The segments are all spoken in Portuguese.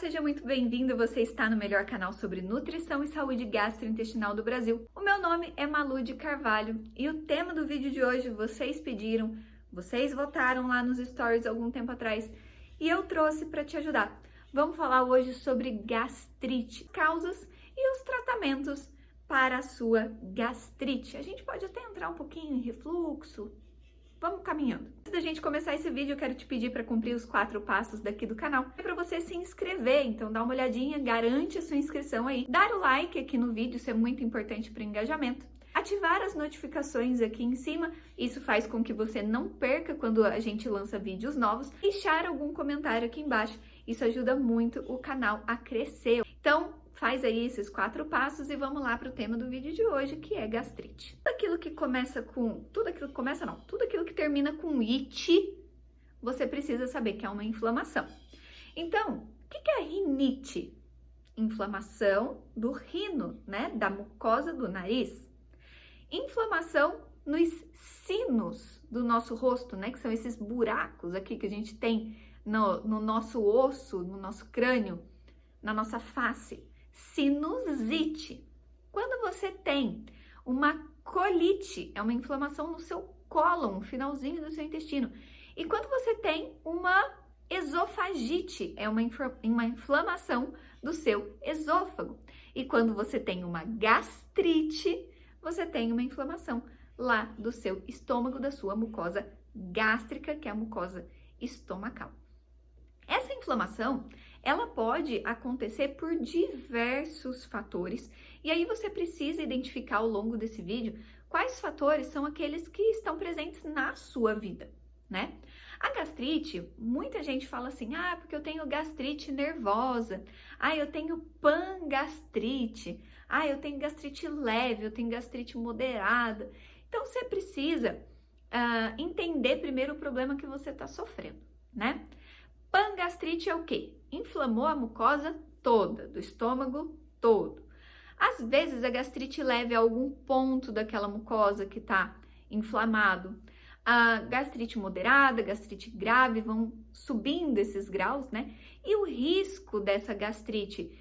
seja muito bem-vindo. Você está no melhor canal sobre nutrição e saúde gastrointestinal do Brasil. O meu nome é Malu de Carvalho e o tema do vídeo de hoje vocês pediram, vocês votaram lá nos stories algum tempo atrás e eu trouxe para te ajudar. Vamos falar hoje sobre gastrite, causas e os tratamentos para a sua gastrite. A gente pode até entrar um pouquinho em refluxo. Vamos caminhando. Antes da gente começar esse vídeo, eu quero te pedir para cumprir os 4 passos daqui do canal. É para você se inscrever, então dá uma olhadinha, garante a sua inscrição aí. Dar o like aqui no vídeo, isso é muito importante para o engajamento. Ativar as notificações aqui em cima, isso faz com que você não perca quando a gente lança vídeos novos. Deixar algum comentário aqui embaixo, isso ajuda muito o canal a crescer. Então, faz aí esses 4 passos e vamos lá para o tema do vídeo de hoje, que é gastrite. Tudo aquilo que termina com it, você precisa saber que é uma inflamação. Então, o que é rinite? Inflamação do rino, né? Da mucosa do nariz. Inflamação nos sinos do nosso rosto, né? Que são esses buracos aqui que a gente tem no nosso osso, no nosso crânio, na nossa face. Sinusite. Quando você tem uma colite, é uma inflamação no seu cólon, no finalzinho do seu intestino. E quando você tem uma esofagite, é uma inflamação do seu esôfago. E quando você tem uma gastrite, você tem uma inflamação lá do seu estômago, da sua mucosa gástrica, que é a mucosa estomacal. Essa inflamação, ela pode acontecer por diversos fatores, e aí você precisa identificar ao longo desse vídeo quais fatores são aqueles que estão presentes na sua vida, né? A gastrite, muita gente fala assim, porque eu tenho gastrite nervosa, eu tenho pangastrite, eu tenho gastrite leve, eu tenho gastrite moderada. Então, você precisa entender primeiro o problema que você está sofrendo, né? Pangastrite é o quê? Inflamou a mucosa toda, do estômago todo. Às vezes, a gastrite leve é algum ponto daquela mucosa que está inflamado. A gastrite moderada, gastrite grave, vão subindo esses graus, né? E o risco dessa gastrite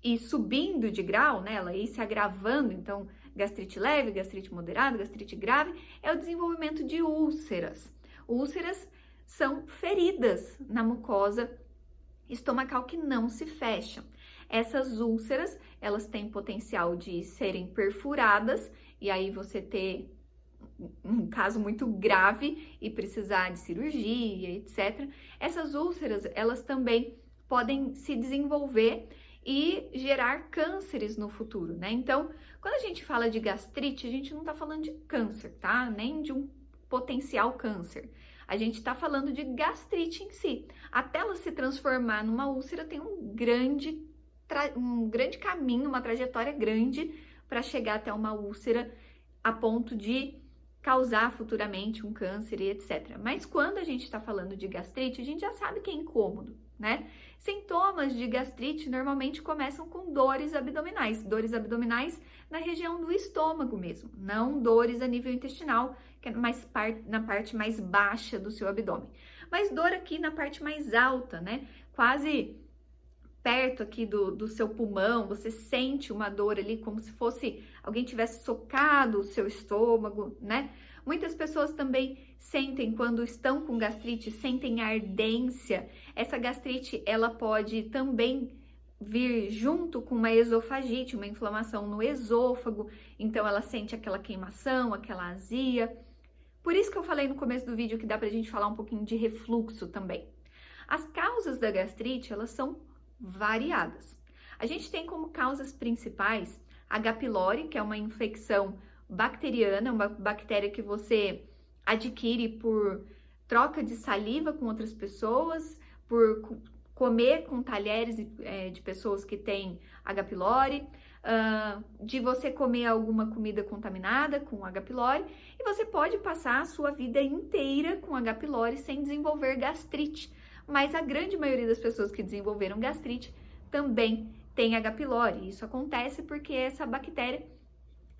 ir subindo de grau, né? Ela ir se agravando, então, gastrite leve, gastrite moderada, gastrite grave, é o desenvolvimento de úlceras. Úlceras são feridas na mucosa estomacal que não se fecham. Essas úlceras, elas têm potencial de serem perfuradas e aí você ter um caso muito grave e precisar de cirurgia, etc. Essas úlceras, elas também podem se desenvolver e gerar cânceres no futuro, né? Então, quando a gente fala de gastrite, a gente não tá falando de câncer, tá? Nem de um potencial câncer. A gente está falando de gastrite em si. Até ela se transformar numa úlcera tem um grande caminho, uma trajetória grande para chegar até uma úlcera a ponto de causar futuramente um câncer e etc. Mas quando a gente está falando de gastrite, a gente já sabe que é incômodo, né? Sintomas de gastrite normalmente começam com dores abdominais na região do estômago mesmo, não dores a nível intestinal, que é na parte mais baixa do seu abdômen, mas dor aqui na parte mais alta, né? Quase perto aqui do seu pulmão, você sente uma dor ali como se fosse alguém tivesse socado o seu estômago, né? Muitas pessoas também sentem, quando estão com gastrite, sentem ardência. Essa gastrite, ela pode também vir junto com uma esofagite, uma inflamação no esôfago, então ela sente aquela queimação, aquela azia. Por isso que eu falei no começo do vídeo que dá pra gente falar um pouquinho de refluxo também. As causas da gastrite, elas são variadas. A gente tem como causas principais a H. pylori, que é uma infecção bacteriana, uma bactéria que você adquire por troca de saliva com outras pessoas, por comer com talheres de pessoas que têm H. pylori, de você comer alguma comida contaminada com H. pylori, e você pode passar a sua vida inteira com H. pylori sem desenvolver gastrite. Mas a grande maioria das pessoas que desenvolveram gastrite também tem H. pylori. Isso acontece porque essa bactéria,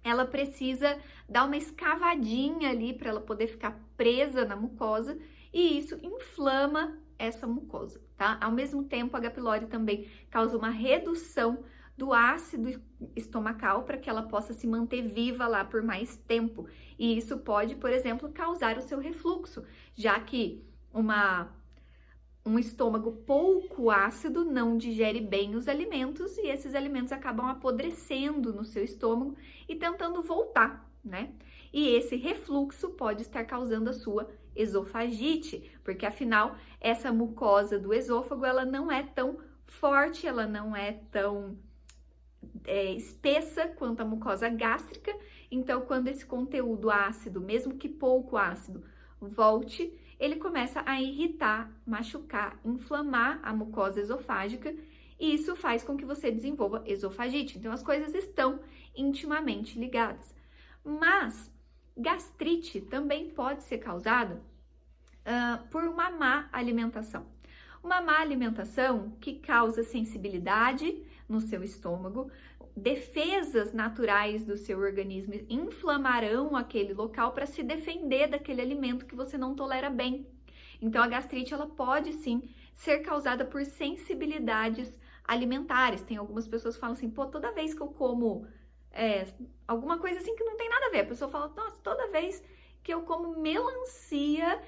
ela precisa dar uma escavadinha ali para ela poder ficar presa na mucosa e isso inflama essa mucosa, tá? Ao mesmo tempo, a H. pylori também causa uma redução do ácido estomacal para que ela possa se manter viva lá por mais tempo. E isso pode, por exemplo, causar o seu refluxo, já que um estômago pouco ácido não digere bem os alimentos e esses alimentos acabam apodrecendo no seu estômago e tentando voltar, né? E esse refluxo pode estar causando a sua esofagite, porque afinal essa mucosa do esôfago ela não é tão forte, ela não é tão espessa quanto a mucosa gástrica. Então, quando esse conteúdo ácido, mesmo que pouco ácido, volte, ele começa a irritar, machucar, inflamar a mucosa esofágica e isso faz com que você desenvolva esofagite. Então, as coisas estão intimamente ligadas. Mas gastrite também pode ser causada por uma má alimentação. Uma má alimentação que causa sensibilidade no seu estômago, defesas naturais do seu organismo inflamarão aquele local para se defender daquele alimento que você não tolera bem. Então, a gastrite ela pode sim ser causada por sensibilidades alimentares. Tem algumas pessoas que falam assim, pô, toda vez que eu como alguma coisa assim que não tem nada a ver, a pessoa fala, nossa, toda vez que eu como melancia,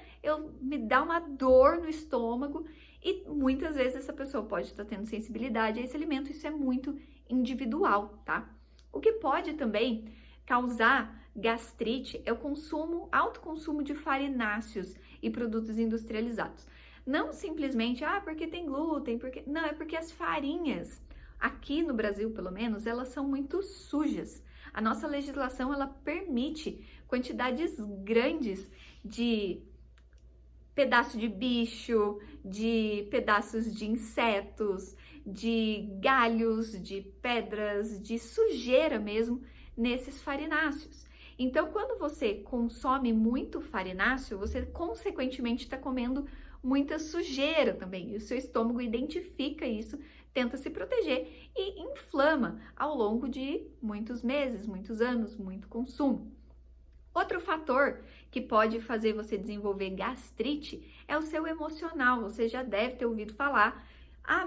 me dá uma dor no estômago. E muitas vezes essa pessoa pode estar tendo sensibilidade a esse alimento, isso é muito individual, tá? O que pode também causar gastrite é o alto consumo de farináceos e produtos industrializados. Não simplesmente, porque tem glúten, não, é porque as farinhas, aqui no Brasil pelo menos, elas são muito sujas. A nossa legislação, ela permite quantidades grandes de pedaço de bicho, de pedaços de insetos, de galhos, de pedras, de sujeira mesmo nesses farináceos. Então, quando você consome muito farináceo, você consequentemente está comendo muita sujeira também. E o seu estômago identifica isso, tenta se proteger e inflama ao longo de muitos meses, muitos anos, muito consumo. Outro fator que pode fazer você desenvolver gastrite é o seu emocional. Você já deve ter ouvido falar,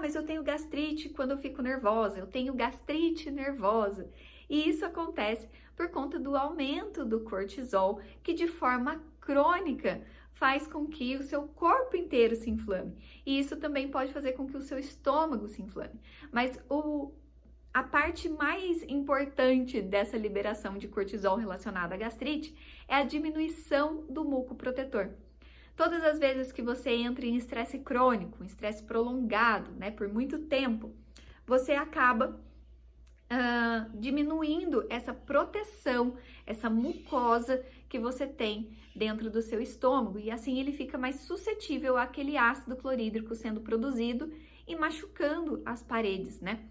mas eu tenho gastrite quando eu fico nervosa, eu tenho gastrite nervosa. E isso acontece por conta do aumento do cortisol, que de forma crônica faz com que o seu corpo inteiro se inflame. E isso também pode fazer com que o seu estômago se inflame. Mas a parte mais importante dessa liberação de cortisol relacionada à gastrite é a diminuição do muco protetor. Todas as vezes que você entra em estresse crônico, em estresse prolongado, né, por muito tempo, você acaba diminuindo essa proteção, essa mucosa que você tem dentro do seu estômago e assim ele fica mais suscetível àquele ácido clorídrico sendo produzido e machucando as paredes, né?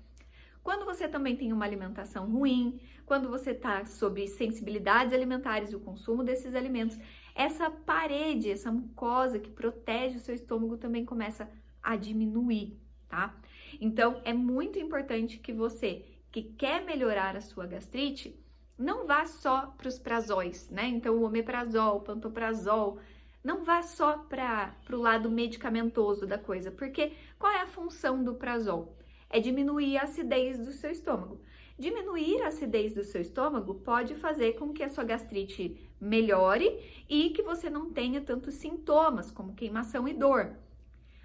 Quando você também tem uma alimentação ruim, quando você está sob sensibilidades alimentares e o consumo desses alimentos, essa parede, essa mucosa que protege o seu estômago também começa a diminuir, tá? Então, é muito importante que você que quer melhorar a sua gastrite, não vá só para os prazóis, né? Então, o omeprazol, o pantoprazol, não vá só para o lado medicamentoso da coisa, porque qual é a função do prazol? É diminuir a acidez do seu estômago. Diminuir a acidez do seu estômago pode fazer com que a sua gastrite melhore e que você não tenha tantos sintomas como queimação e dor.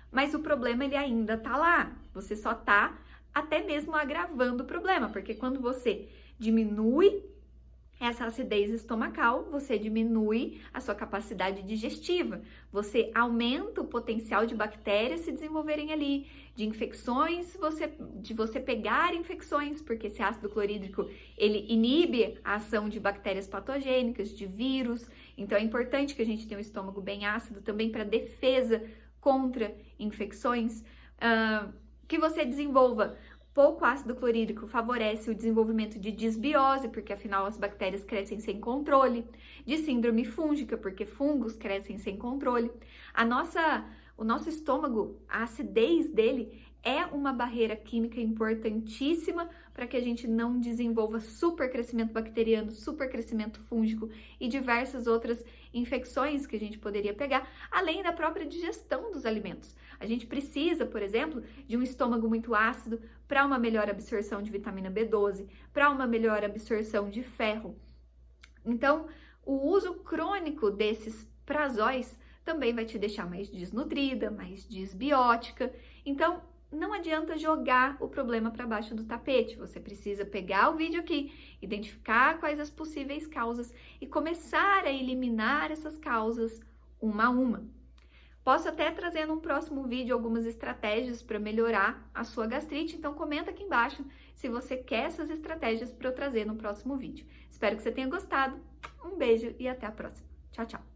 Mas o problema ele ainda tá lá, você só tá até mesmo agravando o problema, porque quando você diminui essa acidez estomacal, você diminui a sua capacidade digestiva, você aumenta o potencial de bactérias se desenvolverem ali, de infecções, de você pegar infecções, porque esse ácido clorídrico, ele inibe a ação de bactérias patogênicas, de vírus, então é importante que a gente tenha um estômago bem ácido também para defesa contra infecções, que você desenvolva pouco ácido clorídrico favorece o desenvolvimento de disbiose, porque afinal as bactérias crescem sem controle, de síndrome fúngica, porque fungos crescem sem controle. O nosso estômago, a acidez dele é uma barreira química importantíssima para que a gente não desenvolva supercrescimento bacteriano, supercrescimento fúngico e diversas outras infecções que a gente poderia pegar, além da própria digestão dos alimentos. A gente precisa, por exemplo, de um estômago muito ácido para uma melhor absorção de vitamina B12, para uma melhor absorção de ferro. Então, o uso crônico desses prazóis também vai te deixar mais desnutrida, mais desbiótica. Então, não adianta jogar o problema para baixo do tapete. Você precisa pegar o vídeo aqui, identificar quais as possíveis causas e começar a eliminar essas causas uma a uma. Posso até trazer num próximo vídeo algumas estratégias para melhorar a sua gastrite, então comenta aqui embaixo se você quer essas estratégias para eu trazer no próximo vídeo. Espero que você tenha gostado. Um beijo e até a próxima. Tchau, tchau!